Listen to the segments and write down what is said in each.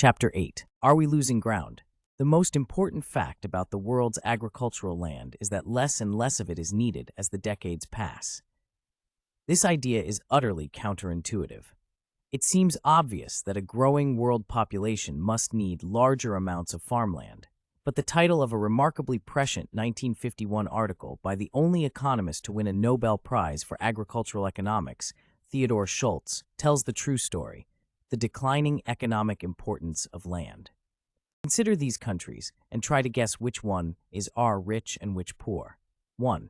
Chapter 8. Are we losing ground? The most important fact about the world's agricultural land is that less and less of it is needed as the decades pass. This idea is utterly counterintuitive. It seems obvious that a growing world population must need larger amounts of farmland. But the title of a remarkably prescient 1951 article by the only economist to win a Nobel Prize for agricultural economics, Theodore Schultz, tells the true story: the declining economic importance of land. Consider these countries and try to guess which one is rich and which poor. 1.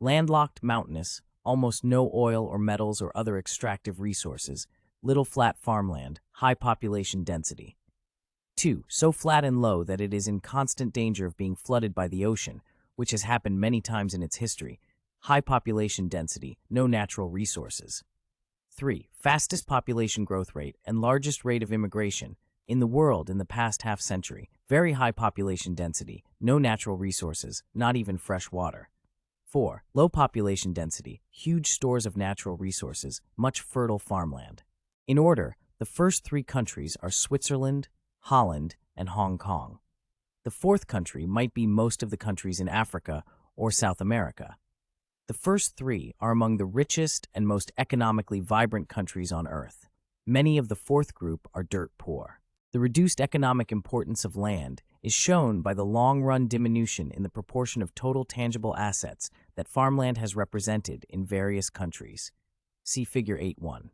Landlocked, mountainous, almost no oil or metals or other extractive resources, little flat farmland, high population density. 2. So flat and low that it is in constant danger of being flooded by the ocean, which has happened many times in its history. High population density, no natural resources. 3. Fastest population growth rate and largest rate of immigration in the world in the past half-century. Very high population density, no natural resources, not even fresh water. 4. Low population density, huge stores of natural resources, much fertile farmland. In order, the first three countries are Switzerland, Holland, and Hong Kong. The fourth country might be most of the countries in Africa or South America. The first three are among the richest and most economically vibrant countries on Earth. Many of the fourth group are dirt poor. The reduced economic importance of land is shown by the long-run diminution in the proportion of total tangible assets that farmland has represented in various countries. See Figure 8.1.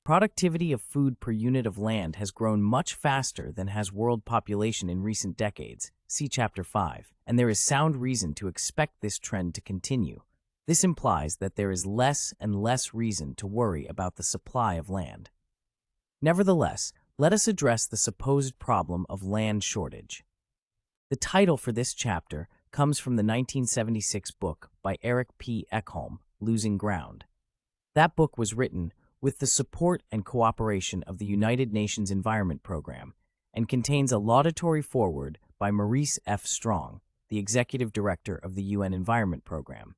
Productivity of food per unit of land has grown much faster than has world population in recent decades. See Chapter 5. And there is sound reason to expect this trend to continue. This implies that there is less and less reason to worry about the supply of land. Nevertheless, let us address the supposed problem of land shortage. The title for this chapter comes from the 1976 book by Eric P. Ekholm, Losing Ground. That book was written with the support and cooperation of the United Nations Environment Program and contains a laudatory foreword by Maurice F. Strong, the Executive Director of the UN Environment Program.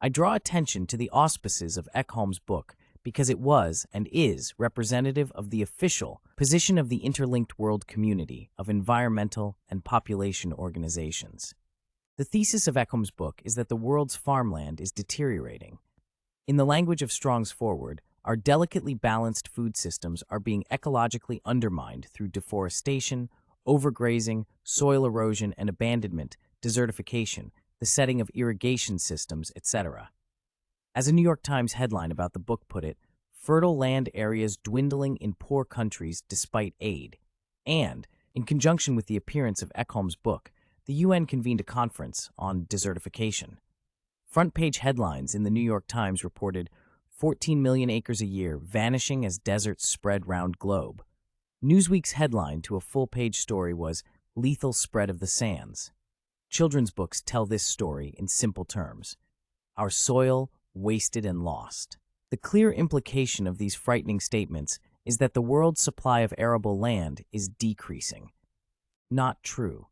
I draw attention to the auspices of Ekholm's book because it was and is representative of the official position of the interlinked world community of environmental and population organizations. The thesis of Ekholm's book is that the world's farmland is deteriorating. In the language of Strong's foreword, our delicately balanced food systems are being ecologically undermined through deforestation, overgrazing, soil erosion and abandonment, desertification, the setting of irrigation systems, etc. As a New York Times headline about the book put it, fertile land areas dwindling in poor countries despite aid. And, in conjunction with the appearance of Ekholm's book, the UN convened a conference on desertification. Front-page headlines in the New York Times reported 14 million acres a year vanishing as deserts spread round globe. Newsweek's headline to a full-page story was Lethal Spread of the Sands. Children's books tell this story in simple terms: our soil wasted and lost. The clear implication of these frightening statements is that the world's supply of arable land is decreasing. Not true.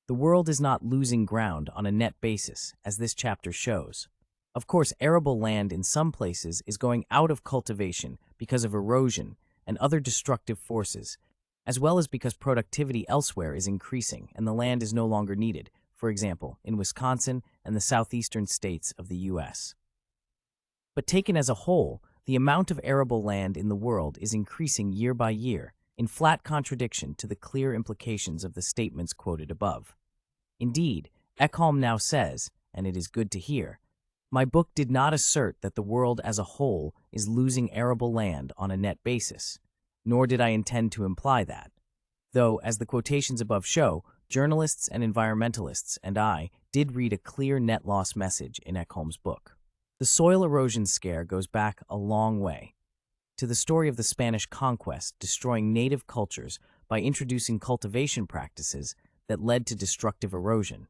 The world is not losing ground on a net basis, as this chapter shows. Of course, arable land in some places is going out of cultivation because of erosion and other destructive forces, as well as because productivity elsewhere is increasing and the land is no longer needed, for example, in Wisconsin and the southeastern states of the U.S. But taken as a whole, the amount of arable land in the world is increasing year by year, in flat contradiction to the clear implications of the statements quoted above. Indeed, Ekholm now says, and it is good to hear, my book did not assert that the world as a whole is losing arable land on a net basis, nor did I intend to imply that. Though, as the quotations above show, journalists and environmentalists and I did read a clear net loss message in Ekholm's book. The soil erosion scare goes back a long way, to the story of the Spanish conquest destroying native cultures by introducing cultivation practices that led to destructive erosion.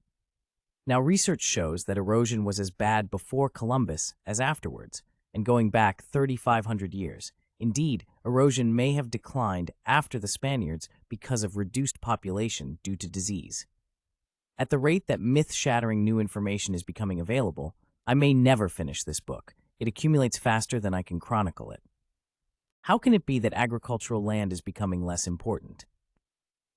Now, research shows that erosion was as bad before Columbus as afterwards, and going back 3,500 years. Indeed, erosion may have declined after the Spaniards because of reduced population due to disease. At the rate that myth-shattering new information is becoming available, I may never finish this book. It accumulates faster than I can chronicle it. How can it be that agricultural land is becoming less important?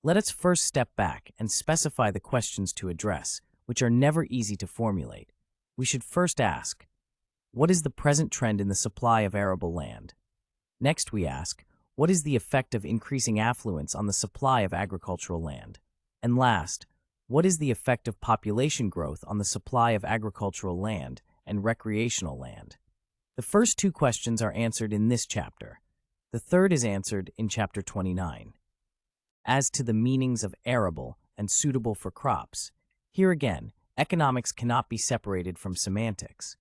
Let us first step back and specify the questions to address, which are never easy to formulate. We should first ask, what is the present trend in the supply of arable land? Next, we ask, what is the effect of increasing affluence on the supply of agricultural land? And last, what is the effect of population growth on the supply of agricultural land and recreational land? The first two questions are answered in this chapter. The third is answered in chapter 29. As to the meanings of arable and suitable for crops, here again, economics cannot be separated from semantics.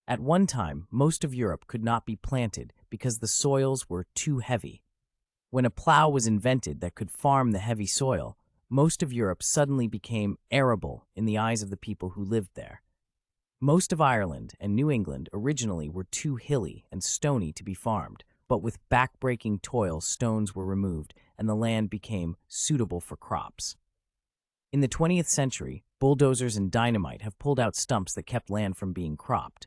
At one time, most of Europe could not be planted because the soils were too heavy. When a plow was invented that could farm the heavy soil, most of Europe suddenly became arable in the eyes of the people who lived there. Most of Ireland and New England originally were too hilly and stony to be farmed, but with back-breaking toil, stones were removed and the land became suitable for crops. In the 20th century, bulldozers and dynamite have pulled out stumps that kept land from being cropped.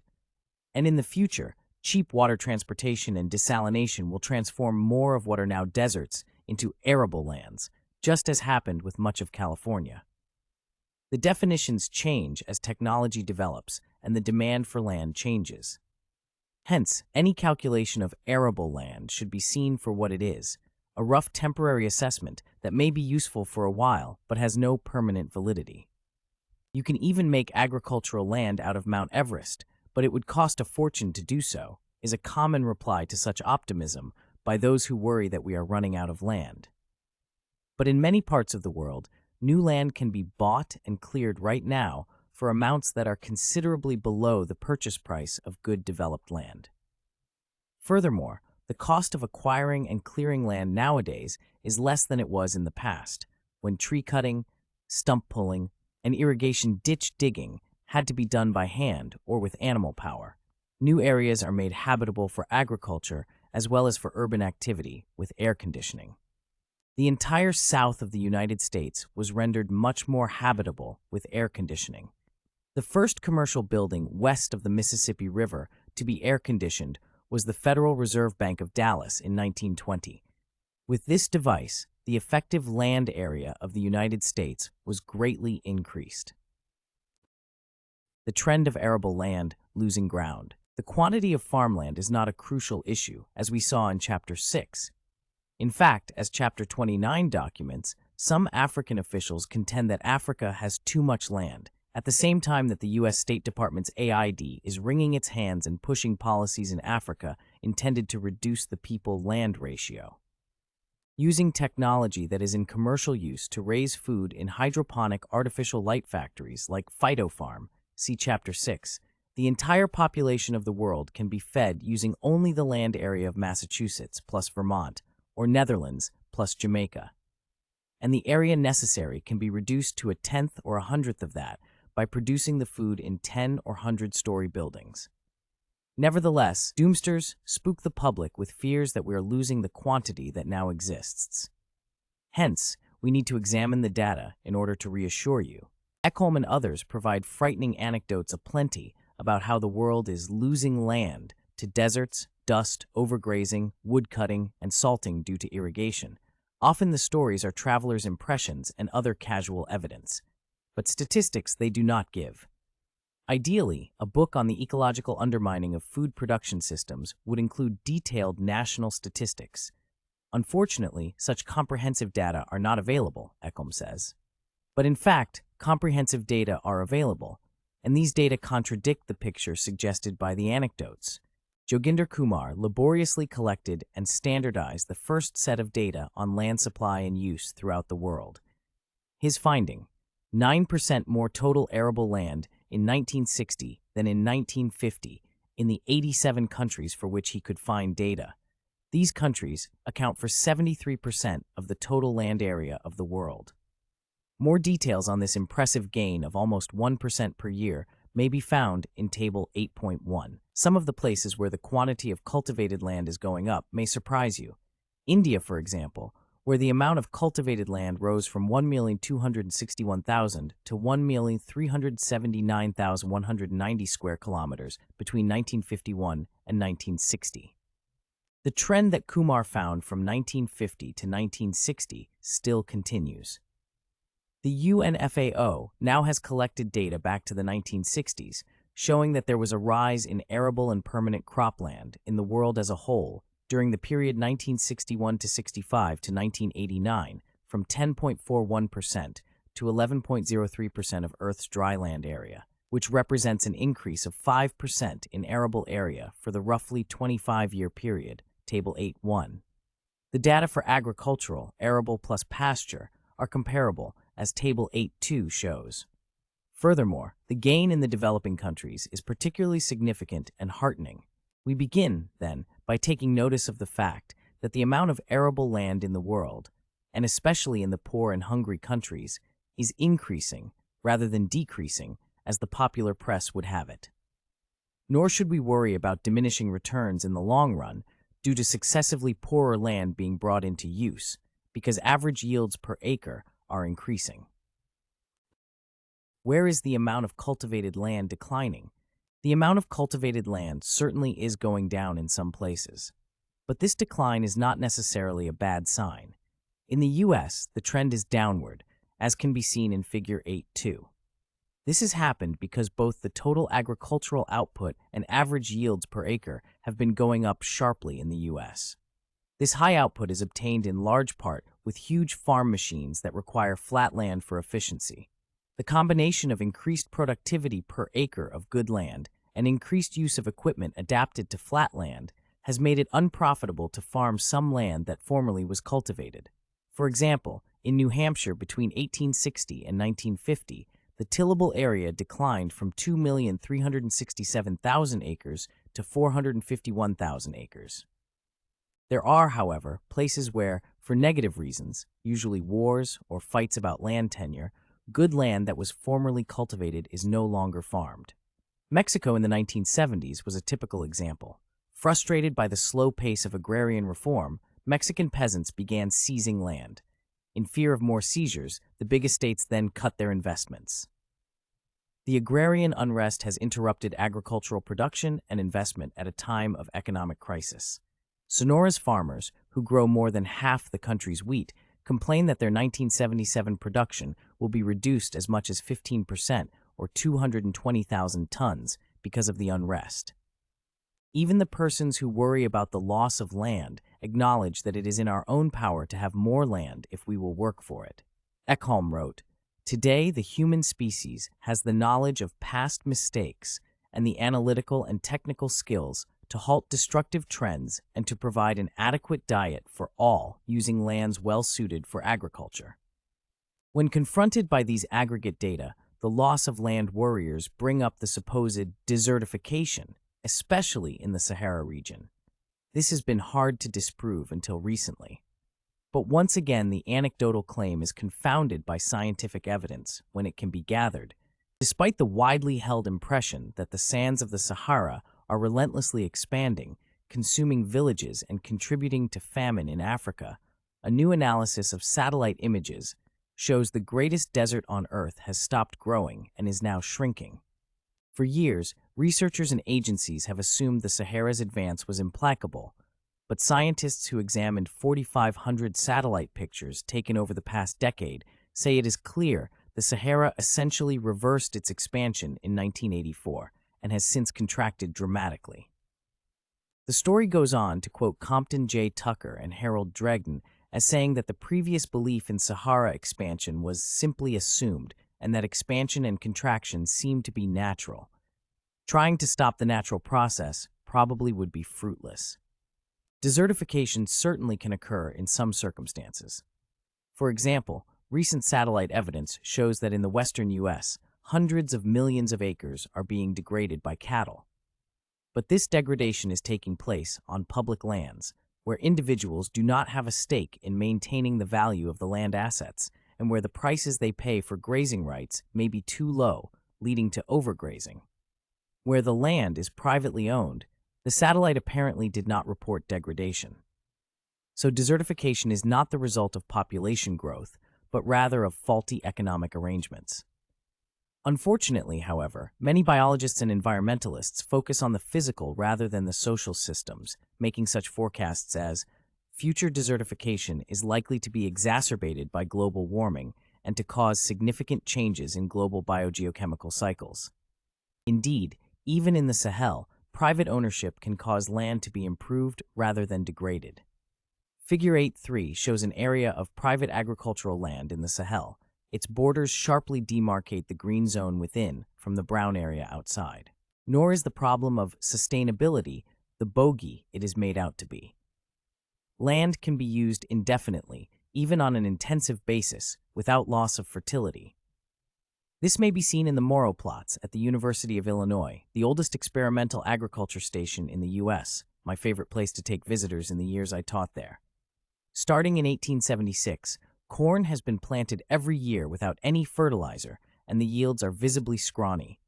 And in the future, cheap water transportation and desalination will transform more of what are now deserts into arable lands, just as happened with much of California. The definitions change as technology develops and the demand for land changes. Hence, any calculation of arable land should be seen for what it is, a rough temporary assessment that may be useful for a while but has no permanent validity. You can even make agricultural land out of Mount Everest, but it would cost a fortune to do so, is a common reply to such optimism by those who worry that we are running out of land. But in many parts of the world, new land can be bought and cleared right now for amounts that are considerably below the purchase price of good developed land. Furthermore, the cost of acquiring and clearing land nowadays is less than it was in the past, when tree cutting, stump pulling, and irrigation ditch digging had to be done by hand or with animal power. New areas are made habitable for agriculture as well as for urban activity with air conditioning. The entire south of the United States was rendered much more habitable with air conditioning. The first commercial building west of the Mississippi River to be air-conditioned was the Federal Reserve Bank of Dallas in 1920. With this device, the effective land area of the United States was greatly increased. The trend of arable land losing ground. The quantity of farmland is not a crucial issue, as we saw in Chapter 6. In fact, as Chapter 29 documents, some African officials contend that Africa has too much land, at the same time that the U.S. State Department's AID is wringing its hands and pushing policies in Africa intended to reduce the people-land ratio. Using technology that is in commercial use to raise food in hydroponic artificial light factories like phytofarm, see Chapter 6, the entire population of the world can be fed using only the land area of Massachusetts plus Vermont, or Netherlands plus Jamaica. And the area necessary can be reduced to a tenth or a hundredth of that by producing the food in 10 or 100-story buildings. Nevertheless, doomsters spook the public with fears that we are losing the quantity that now exists. Hence, we need to examine the data in order to reassure you. Ekholm and others provide frightening anecdotes aplenty about how the world is losing land to deserts, dust, overgrazing, woodcutting, and salting due to irrigation. Often the stories are travelers' impressions and other casual evidence, but statistics they do not give. Ideally, a book on the ecological undermining of food production systems would include detailed national statistics. Unfortunately, such comprehensive data are not available, Ekholm says. But in fact, comprehensive data are available, and these data contradict the picture suggested by the anecdotes. Joginder Kumar laboriously collected and standardized the first set of data on land supply and use throughout the world. His finding: 9% more total arable land in 1960 than in 1950 in the 87 countries for which he could find data. These countries account for 73% of the total land area of the world. More details on this impressive gain of almost 1% per year may be found in Table 8.1. Some of the places where the quantity of cultivated land is going up may surprise you. India, for example, where the amount of cultivated land rose from 1,261,000 to 1,379,190 square kilometers between 1951 and 1960. The trend that Kumar found from 1950 to 1960 still continues. The UNFAO now has collected data back to the 1960s, showing that there was a rise in arable and permanent cropland in the world as a whole during the period 1961 to 65 to 1989, from 10.41% to 11.03% of Earth's dryland area, which represents an increase of 5% in arable area for the roughly 25-year period, Table 8.1. The data for agricultural, arable plus pasture, are comparable, as Table 8.2 shows. Furthermore, the gain in the developing countries is particularly significant and heartening. We begin, then, by taking notice of the fact that the amount of arable land in the world, and especially in the poor and hungry countries, is increasing rather than decreasing, as the popular press would have it. Nor should we worry about diminishing returns in the long run due to successively poorer land being brought into use, because average yields per acre are increasing. Where is the amount of cultivated land declining? The amount of cultivated land certainly is going down in some places, but this decline is not necessarily a bad sign. In the U.S., the trend is downward, as can be seen in Figure 8.2. This has happened because both the total agricultural output and average yields per acre have been going up sharply in the U.S. This high output is obtained in large part with huge farm machines that require flat land for efficiency. The combination of increased productivity per acre of good land and increased use of equipment adapted to flat land has made it unprofitable to farm some land that formerly was cultivated. For example, in New Hampshire between 1860 and 1950, the tillable area declined from 2,367,000 acres to 451,000 acres. There are, however, places where, for negative reasons, usually wars or fights about land tenure, good land that was formerly cultivated is no longer farmed. Mexico in the 1970s was a typical example. Frustrated by the slow pace of agrarian reform, Mexican peasants began seizing land. In fear of more seizures, the big estates then cut their investments. The agrarian unrest has interrupted agricultural production and investment at a time of economic crisis. Sonora's farmers, who grow more than half the country's wheat, complain that their 1977 production will be reduced as much as 15%, or 220,000 tons, because of the unrest. Even the persons who worry about the loss of land acknowledge that it is in our own power to have more land if we will work for it. Ekholm wrote, "Today, the human species has the knowledge of past mistakes and the analytical and technical skills to halt destructive trends and to provide an adequate diet for all using lands well suited for agriculture." When confronted by these aggregate data, the loss of land worriers bring up the supposed desertification, especially in the Sahara region. This has been hard to disprove until recently. But once again, the anecdotal claim is confounded by scientific evidence when it can be gathered. Despite the widely held impression that the sands of the Sahara are relentlessly expanding, consuming villages and contributing to famine in Africa, a new analysis of satellite images shows the greatest desert on Earth has stopped growing and is now shrinking. For years, researchers and agencies have assumed the Sahara's advance was implacable, but scientists who examined 4,500 satellite pictures taken over the past decade say it is clear the Sahara essentially reversed its expansion in 1984 and has since contracted dramatically. The story goes on to quote Compton J. Tucker and Harold Dregden as saying that the previous belief in Sahara expansion was simply assumed and that expansion and contraction seemed to be natural. Trying to stop the natural process probably would be fruitless. Desertification certainly can occur in some circumstances. For example, recent satellite evidence shows that in the western U.S., hundreds of millions of acres are being degraded by cattle. But this degradation is taking place on public lands, where individuals do not have a stake in maintaining the value of the land assets, and where the prices they pay for grazing rights may be too low, leading to overgrazing. Where the land is privately owned, the satellite apparently did not report degradation. So desertification is not the result of population growth, but rather of faulty economic arrangements. Unfortunately, however, many biologists and environmentalists focus on the physical rather than the social systems, making such forecasts as future desertification is likely to be exacerbated by global warming and to cause significant changes in global biogeochemical cycles. Indeed, even in the Sahel, private ownership can cause land to be improved rather than degraded. Figure 8.3 shows an area of private agricultural land in the Sahel. Its borders sharply demarcate the green zone within from the brown area outside. Nor is the problem of sustainability the bogey it is made out to be. Land can be used indefinitely, even on an intensive basis, without loss of fertility. This may be seen in the Morrow plots at the University of Illinois, the oldest experimental agriculture station in the U.S., my favorite place to take visitors in the years I taught there. Starting in 1876, corn has been planted every year without any fertilizer, and the yields are visibly scrawny.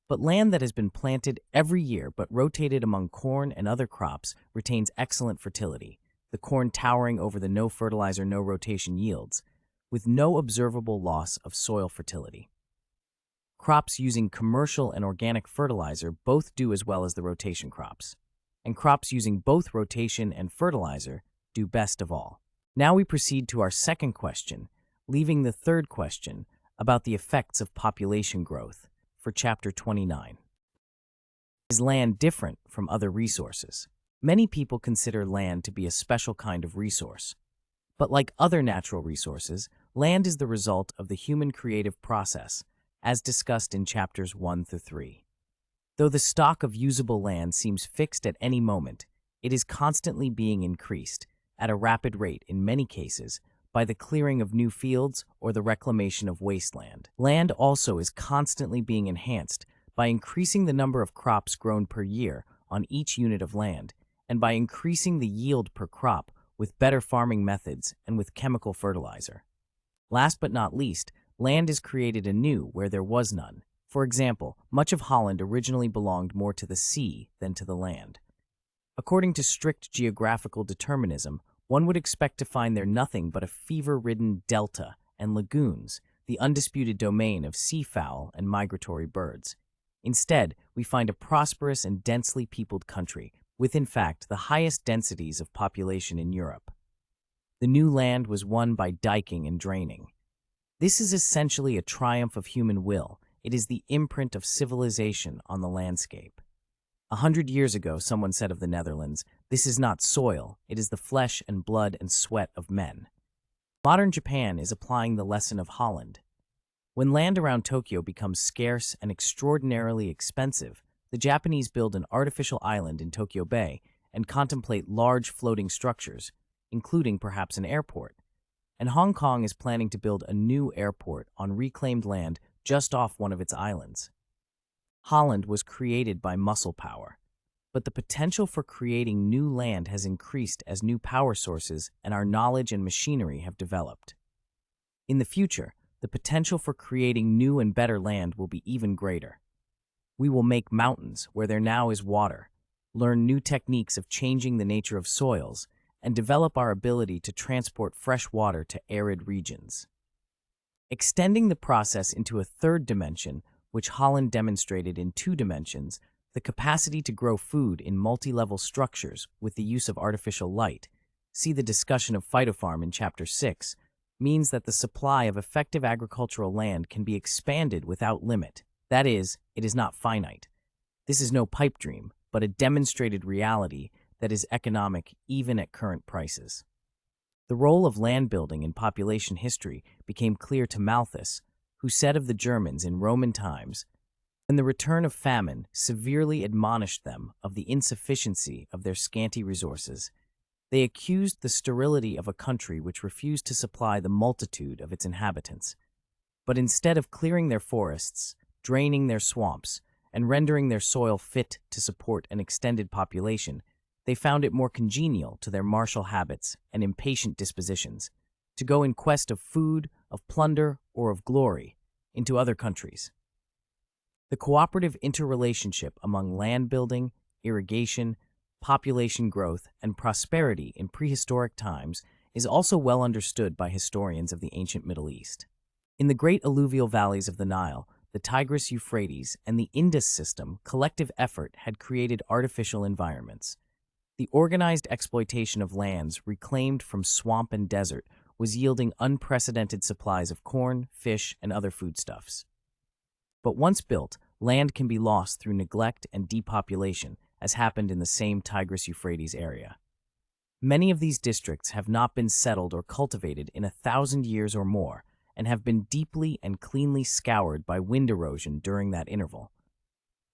But land that has been planted every year but rotated among corn and other crops retains excellent fertility, the corn towering over the no fertilizer, no rotation yields, with no observable loss of soil fertility. Crops using commercial and organic fertilizer both do as well as the rotation crops, and crops using both rotation and fertilizer do best of all. Now we proceed to our second question, leaving the third question about the effects of population growth for Chapter 29. Is land different from other resources? Many people consider land to be a special kind of resource. But like other natural resources, land is the result of the human creative process, as discussed in Chapters 1 through 3. Though the stock of usable land seems fixed at any moment, it is constantly being increased, at a rapid rate in many cases, by the clearing of new fields or the reclamation of wasteland. Land also is constantly being enhanced by increasing the number of crops grown per year on each unit of land, and by increasing the yield per crop with better farming methods and with chemical fertilizer. Last but not least, land is created anew where there was none. For example, much of Holland originally belonged more to the sea than to the land. According to strict geographical determinism, one would expect to find there nothing but a fever-ridden delta and lagoons, the undisputed domain of seafowl and migratory birds. Instead, we find a prosperous and densely peopled country, with in fact the highest densities of population in Europe. The new land was won by diking and draining. This is essentially a triumph of human will. It is the imprint of civilization on the landscape. 100 years ago, someone said of the Netherlands, "This is not soil, it is the flesh and blood and sweat of men." Modern Japan is applying the lesson of Holland. When land around Tokyo becomes scarce and extraordinarily expensive, the Japanese build an artificial island in Tokyo Bay and contemplate large floating structures, including perhaps an airport. And Hong Kong is planning to build a new airport on reclaimed land just off one of its islands. Holland was created by muscle power, but the potential for creating new land has increased as new power sources and our knowledge and machinery have developed. In the future, the potential for creating new and better land will be even greater. We will make mountains where there now is water, learn new techniques of changing the nature of soils, and develop our ability to transport fresh water to arid regions. Extending the process into a third dimension, which Holland demonstrated in 2 dimensions, the capacity to grow food in multi-level structures with the use of artificial light, see the discussion of phytofarm in Chapter 6, means that the supply of effective agricultural land can be expanded without limit. That is, it is not finite. This is no pipe dream, but a demonstrated reality that is economic even at current prices. The role of land building in population history became clear to Malthus, who said of the Germans in Roman times, when the return of famine severely admonished them of the insufficiency of their scanty resources, they accused the sterility of a country which refused to supply the multitude of its inhabitants. But instead of clearing their forests, draining their swamps, and rendering their soil fit to support an extended population, they found it more congenial to their martial habits and impatient dispositions to go in quest of food, of plunder, or of glory into other countries. The cooperative interrelationship among land building, irrigation, population growth, and prosperity in prehistoric times is also well understood by historians of the ancient Middle East. In the great alluvial valleys of the Nile, the Tigris-Euphrates, and the Indus system, collective effort had created artificial environments. The organized exploitation of lands reclaimed from swamp and desert was yielding unprecedented supplies of corn, fish, and other foodstuffs. But once built, land can be lost through neglect and depopulation, as happened in the same Tigris-Euphrates area. Many of these districts have not been settled or cultivated in 1,000 years or more, and have been deeply and cleanly scoured by wind erosion during that interval.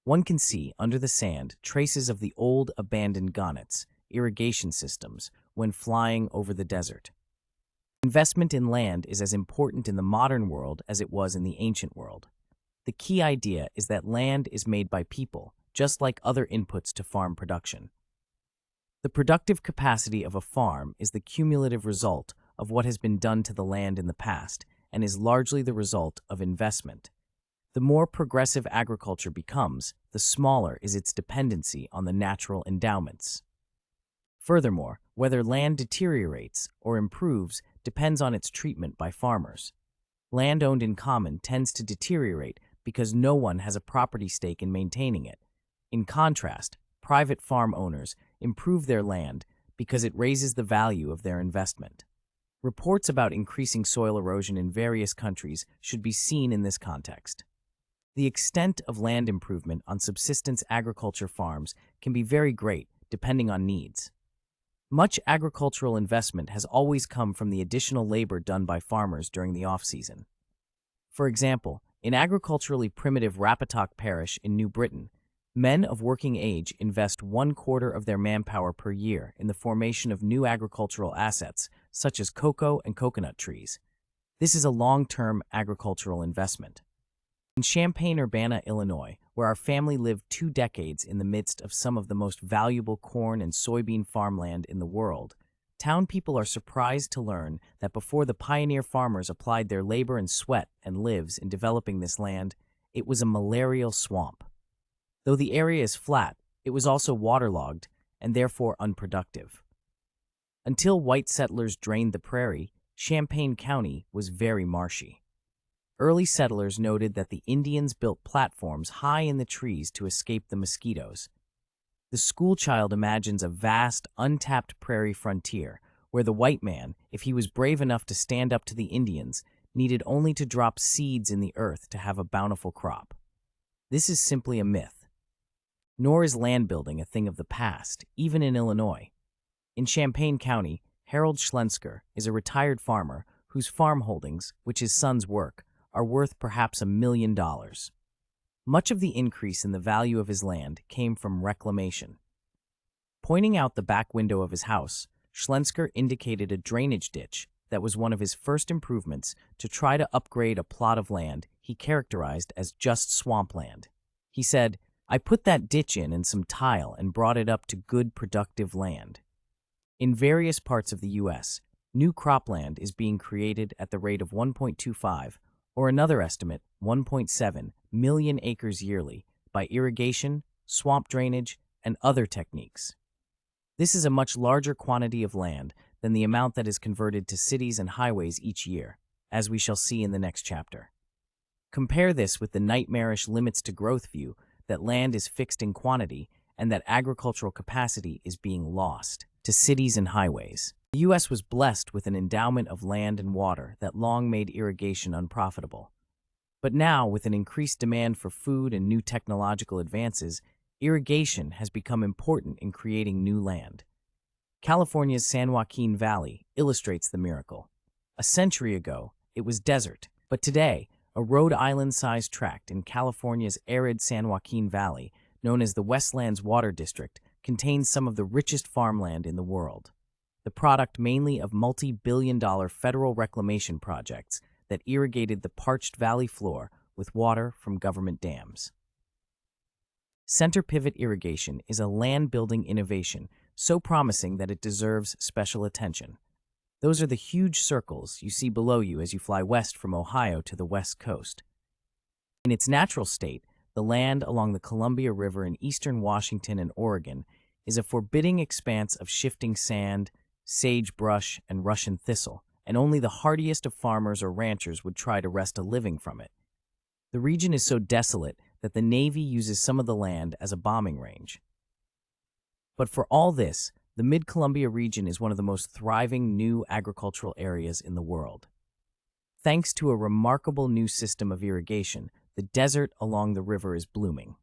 One can see, under the sand, traces of the old abandoned gannets, irrigation systems, when flying over the desert. Investment in land is as important in the modern world as it was in the ancient world. The key idea is that land is made by people, just like other inputs to farm production. The productive capacity of a farm is the cumulative result of what has been done to the land in the past and is largely the result of investment. The more progressive agriculture becomes, the smaller is its dependency on the natural endowments. Furthermore, whether land deteriorates or improves depends on its treatment by farmers. Land owned in common tends to deteriorate because no one has a property stake in maintaining it. In contrast, private farm owners improve their land because it raises the value of their investment. Reports about increasing soil erosion in various countries should be seen in this context. The extent of land improvement on subsistence agriculture farms can be very great, depending on needs. Much agricultural investment has always come from the additional labor done by farmers during the off-season. For example, in agriculturally primitive Rapatak Parish in New Britain, men of working age invest 1/4 of their manpower per year in the formation of new agricultural assets, such as cocoa and coconut trees. This is a long-term agricultural investment. In Champaign-Urbana, Illinois, where our family lived 2 decades in the midst of some of the most valuable corn and soybean farmland in the world, town people are surprised to learn that before the pioneer farmers applied their labor and sweat and lives in developing this land, it was a malarial swamp. Though the area is flat, it was also waterlogged and therefore unproductive. Until white settlers drained the prairie, Champaign County was very marshy. Early settlers noted that the Indians built platforms high in the trees to escape the mosquitoes. The schoolchild imagines a vast, untapped prairie frontier where the white man, if he was brave enough to stand up to the Indians, needed only to drop seeds in the earth to have a bountiful crop. This is simply a myth. Nor is land building a thing of the past, even in Illinois. In Champaign County, Harold Schlensker is a retired farmer whose farm holdings, which his sons work, are worth perhaps $1 million. Much of the increase in the value of his land came from reclamation. Pointing out the back window of his house, Schlensker indicated a drainage ditch that was one of his first improvements to try to upgrade a plot of land he characterized as just swampland. He said, "I put that ditch in and some tile and brought it up to good productive land." In various parts of the U.S., new cropland is being created at the rate of 1.25, or another estimate, 1.7 million acres yearly, by irrigation, swamp drainage, and other techniques. This is a much larger quantity of land than the amount that is converted to cities and highways each year, as we shall see in the next chapter. Compare this with the nightmarish limits to growth view that land is fixed in quantity and that agricultural capacity is being lost to cities and highways. The U.S. was blessed with an endowment of land and water that long made irrigation unprofitable. But now, with an increased demand for food and new technological advances, irrigation has become important in creating new land. California's San Joaquin Valley illustrates the miracle. A century ago, it was desert, but today, a Rhode Island-sized tract in California's arid San Joaquin Valley, known as the Westlands Water District, contains some of the richest farmland in the world, the product mainly of multi-billion-dollar federal reclamation projects that irrigated the parched valley floor with water from government dams. Center pivot irrigation is a land-building innovation so promising that it deserves special attention. Those are the huge circles you see below you as you fly west from Ohio to the west coast. In its natural state, the land along the Columbia River in eastern Washington and Oregon is a forbidding expanse of shifting sand, sagebrush, and Russian thistle, and only the hardiest of farmers or ranchers would try to wrest a living from it. The region is so desolate that the Navy uses some of the land as a bombing range. But for all this, the Mid-Columbia region is one of the most thriving new agricultural areas in the world. Thanks to a remarkable new system of irrigation, the desert along the river is blooming.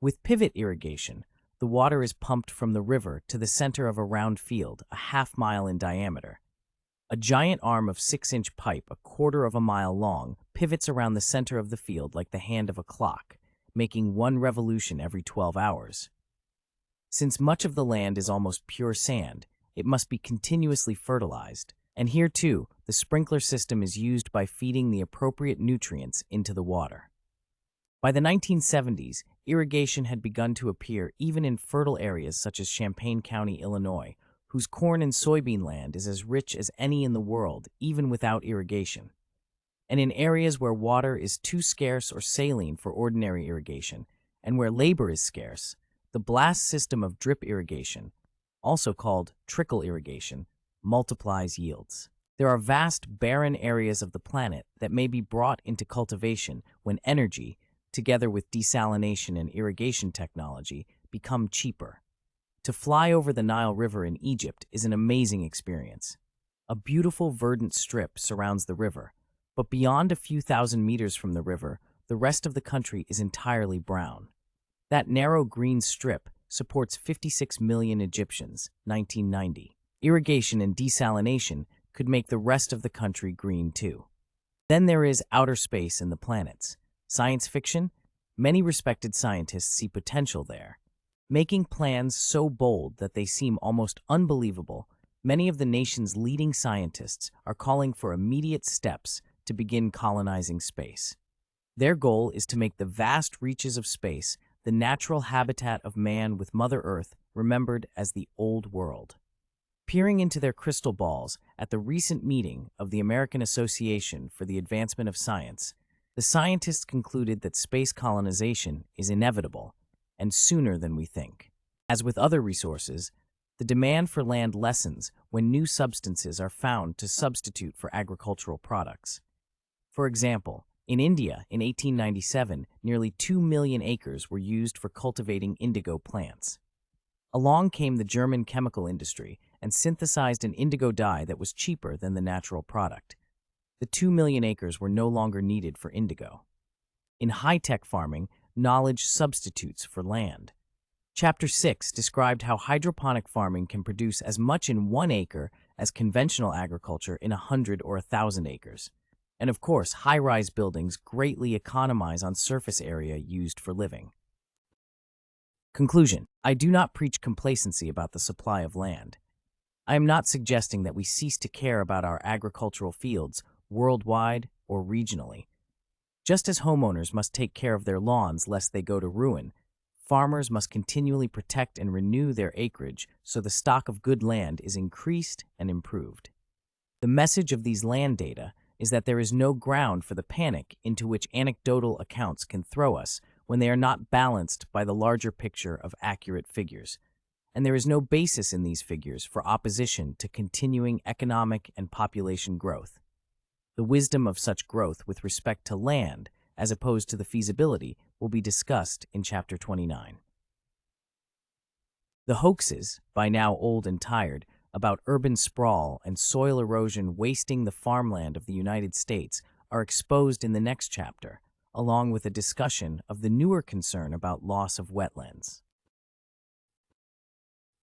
With pivot irrigation, the water is pumped from the river to the center of a round field, a half-mile in diameter. A giant arm of 6-inch pipe, a quarter of a mile long, pivots around the center of the field like the hand of a clock, making one revolution every 12 hours. Since much of the land is almost pure sand, it must be continuously fertilized, and here too, the sprinkler system is used by feeding the appropriate nutrients into the water. By the 1970s, irrigation had begun to appear even in fertile areas such as Champaign County, Illinois, whose corn and soybean land is as rich as any in the world, even without irrigation. And in areas where water is too scarce or saline for ordinary irrigation, and where labor is scarce, the blast system of drip irrigation, also called trickle irrigation, multiplies yields. There are vast barren areas of the planet that may be brought into cultivation when energy, together with desalination and irrigation technology, become cheaper. To fly over the Nile River in Egypt is an amazing experience. A beautiful verdant strip surrounds the river, but beyond a few thousand meters from the river, the rest of the country is entirely brown. That narrow green strip supports 56 million Egyptians, 1990. Irrigation and desalination could make the rest of the country green too. Then there is outer space and the planets. Science fiction? Many respected scientists see potential there. Making plans so bold that they seem almost unbelievable, many of the nation's leading scientists are calling for immediate steps to begin colonizing space. Their goal is to make the vast reaches of space the natural habitat of man, with Mother Earth remembered as the Old World. Peering into their crystal balls at the recent meeting of the American Association for the Advancement of Science, the scientists concluded that space colonization is inevitable, and sooner than we think. As with other resources, the demand for land lessens when new substances are found to substitute for agricultural products. For example, in India, in 1897, nearly 2 million acres were used for cultivating indigo plants. Along came the German chemical industry and synthesized an indigo dye that was cheaper than the natural product. The 2 million acres were no longer needed for indigo. In high-tech farming, knowledge substitutes for land. Chapter 6 described how hydroponic farming can produce as much in 1 acre as conventional agriculture in 100 or 1,000 acres. And of course, high-rise buildings greatly economize on surface area used for living. Conclusion: I do not preach complacency about the supply of land. I am not suggesting that we cease to care about our agricultural fields worldwide or regionally. Just as homeowners must take care of their lawns lest they go to ruin, farmers must continually protect and renew their acreage so the stock of good land is increased and improved. The message of these land data is that there is no ground for the panic into which anecdotal accounts can throw us when they are not balanced by the larger picture of accurate figures, and there is no basis in these figures for opposition to continuing economic and population growth. The wisdom of such growth with respect to land, as opposed to the feasibility, will be discussed in Chapter 29. The hoaxes, by now old and tired, about urban sprawl and soil erosion wasting the farmland of the United States are exposed in the next chapter, along with a discussion of the newer concern about loss of wetlands.